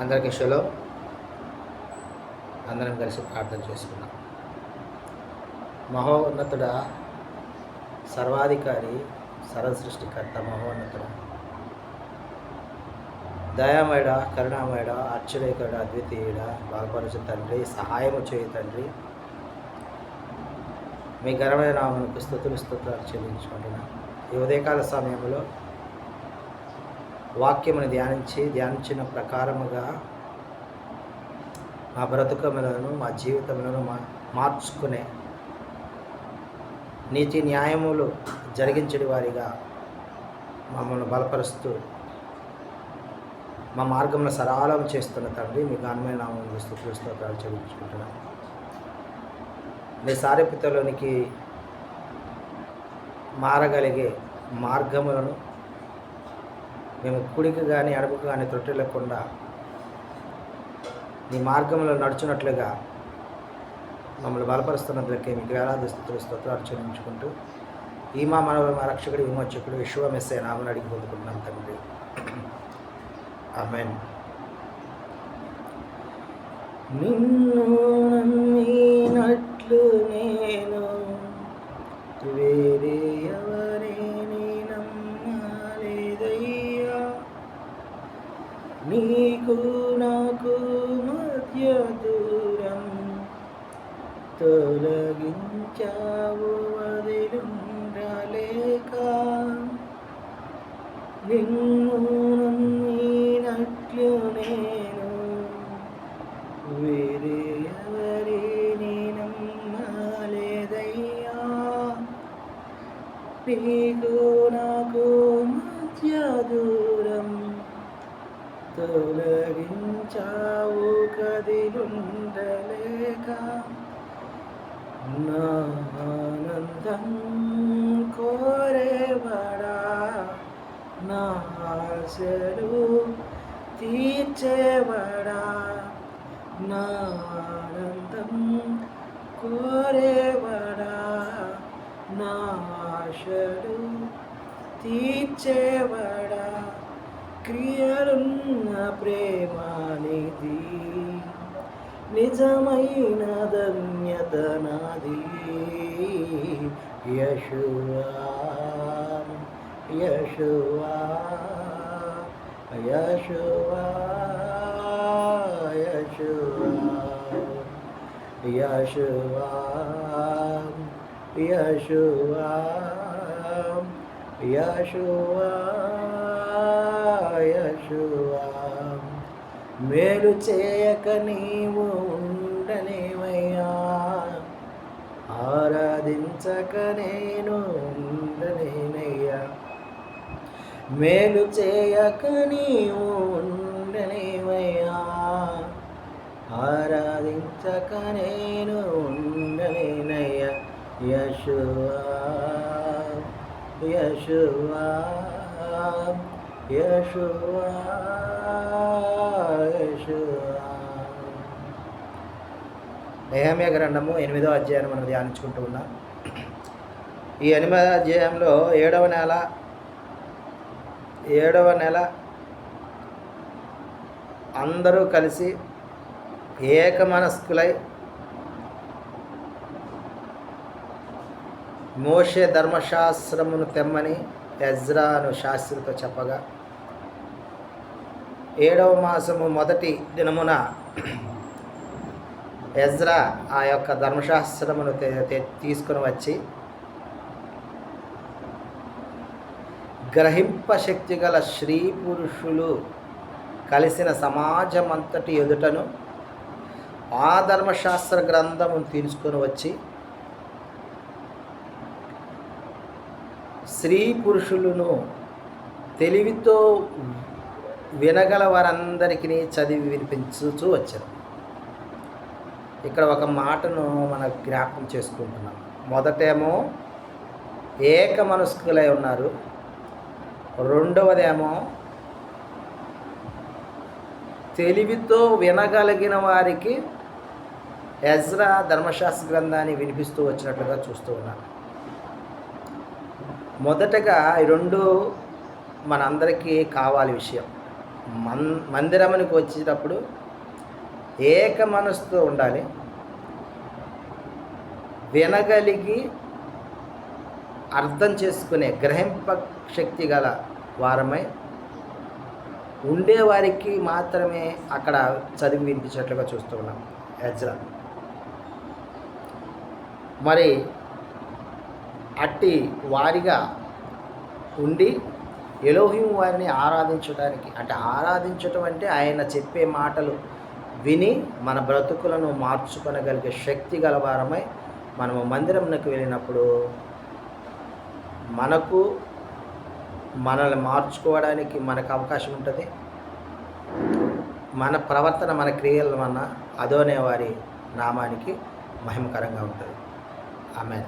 అందరికీ షలో. అందరం కలిసి ప్రార్థన చేసుకున్నాం. మహోన్నతుడ, సర్వాధికారి, సర్వసృష్టికర్త, మహోన్నతుడ, దయామయుడ, కరుణామయుడ, అర్చనేకుడ, అద్వితీయుడ, బలపరచు తండ్రి, సహాయము చేయి తండ్రి. మీ ఘనమైన నామమునకు స్తుతులు చెల్లించుకుంటున్నాను. ఈ ఉదయకాల సమయంలో వాక్యమును ధ్యానించిన ప్రకారముగా మా బ్రతుకములను, మా జీవితములను మార్చుకునే నీతి న్యాయములు జరిగించడి వారిగా మమ్మల్ని బలపరుస్తూ మా మార్గంలో సరళం చేస్తున్న తండ్రి, మీ ఘనమైన నామమునకు స్తుతులు చెల్లించుకుంటున్నాను. మీ సారూప్యతలోనికి మారగలిగే మార్గములను మేము కుడికి కానీ అడుగుకు కానీ త్రొట్టెలకుండా నీ మార్గంలో నడుచున్నట్లుగా మమ్మల్ని బలపరుస్తున్నందుకే మీకు వేలాది స్తోత్రాలు చెల్లించుకుంటూ ఈ మా రక్షకుడు, విమోచకుడు విశ్వమెస్సే నామని అడిగి పొందుకుంటున్నాం తండ్రి. ఆమేన్. నిన్ను నమ్మినట్లు నేను వేరే ఎవరిని నమ్మలేదయ్యా. నీకు నాకు మధ్య దూరం తొలగించావు వదిలుండలేక. నిన్ను నమ్మినట్లు నేను వేరే ఎవరిని నమ్మలేదయ్యా. నీకు నాకు మధ్య దూరం తొలగించావు కదిలుండలేక. నా ఆనందం కోరేవాడా, నా ఆశలు తీర్చేవాడా, నా ఆనందం కోరేవాడా, నా ఆశలు తీర్చేవాడా, క్రియలున్న ప్రేమానిది, నిజమైన ధన్యత నాది. యెషూవా, యెషూవా, యెషూవా, యెషూవా, యెషూవా, యెషూవా, యెషూవా. మేలు చేయక నీవు ఉండలేవయ్యా, ఆరాధించక నేను ఉండలేనయ్యా. మేలు చేయక నీవు ఉండలేవయ్యా, ఆరాధించక నేను ఉండలేనయ్యా. యెషూవా, యెషూవా, యెషూవా, యెషూవా. నెహెమ్యా గ్రంథము 8వ అధ్యాయాన్ని మనం ధ్యానించుకుంటూ ఉన్నాం. ఈ 8వ అధ్యాయంలో 7వ నెల అందరూ కలిసి ఏకమనస్కులై మోషే ధర్మశాస్త్రమును తెమ్మని ఎజ్రాను శాస్త్రితో చెప్పగా, 7వ మాసము మొదటి దినమున ఎజ్రా ఆ యొక్క ధర్మశాస్త్రమును తీసుకుని వచ్చి గ్రహింప శక్తి గల స్త్రీ పురుషులు కలిసిన సమాజమంతటి ఎదుటను ఆ ధర్మశాస్త్ర గ్రంథమును తీసుకొని వచ్చి స్త్రీ పురుషులను తెలివితో వినగల వారందరికీ చదివి వినిపించుతూ వచ్చారు. ఇక్కడ ఒక మాటను మనం జ్ఞాపకం చేసుకుంటున్నాం. మొదటేమో ఏక మనస్కులై ఉన్నారు, రెండవదేమో తెలివితో వినగలిగిన వారికి ఎజ్రా ధర్మశాస్త్ర గ్రంథాన్ని వినిపిస్తూ వచ్చినట్లుగా చూస్తూ ఉన్నాను. మొదటగా ఈ రెండు మనందరికీ కావాలి విషయం. మందిరమునికి వచ్చేటప్పుడు ఏక మనసుతో ఉండాలి. వినగలిగి అర్థం చేసుకునే గ్రహింప శక్తి గల వారమై ఉండేవారికి మాత్రమే అక్కడ చదివి వినిపించినట్లుగా చూస్తూ ఉన్నాం ఎజ్రా. మరి అట్టి వారిగా ఉండి ఎలోహిం వారిని ఆరాధించడానికి, అంటే ఆరాధించటం అంటే ఆయన చెప్పే మాటలు విని మన బ్రతుకులను మార్చుకొనగలిగే శక్తి గలవారమై మనము మందిరంలోకి వెళ్ళినప్పుడు మనల్ని మార్చుకోవడానికి మనకు అవకాశం ఉంటుంది. మన ప్రవర్తన, మన క్రియల వలన అదోనే వారి నామానికి మహిమకరంగా ఉంటుంది. ఆమేన్.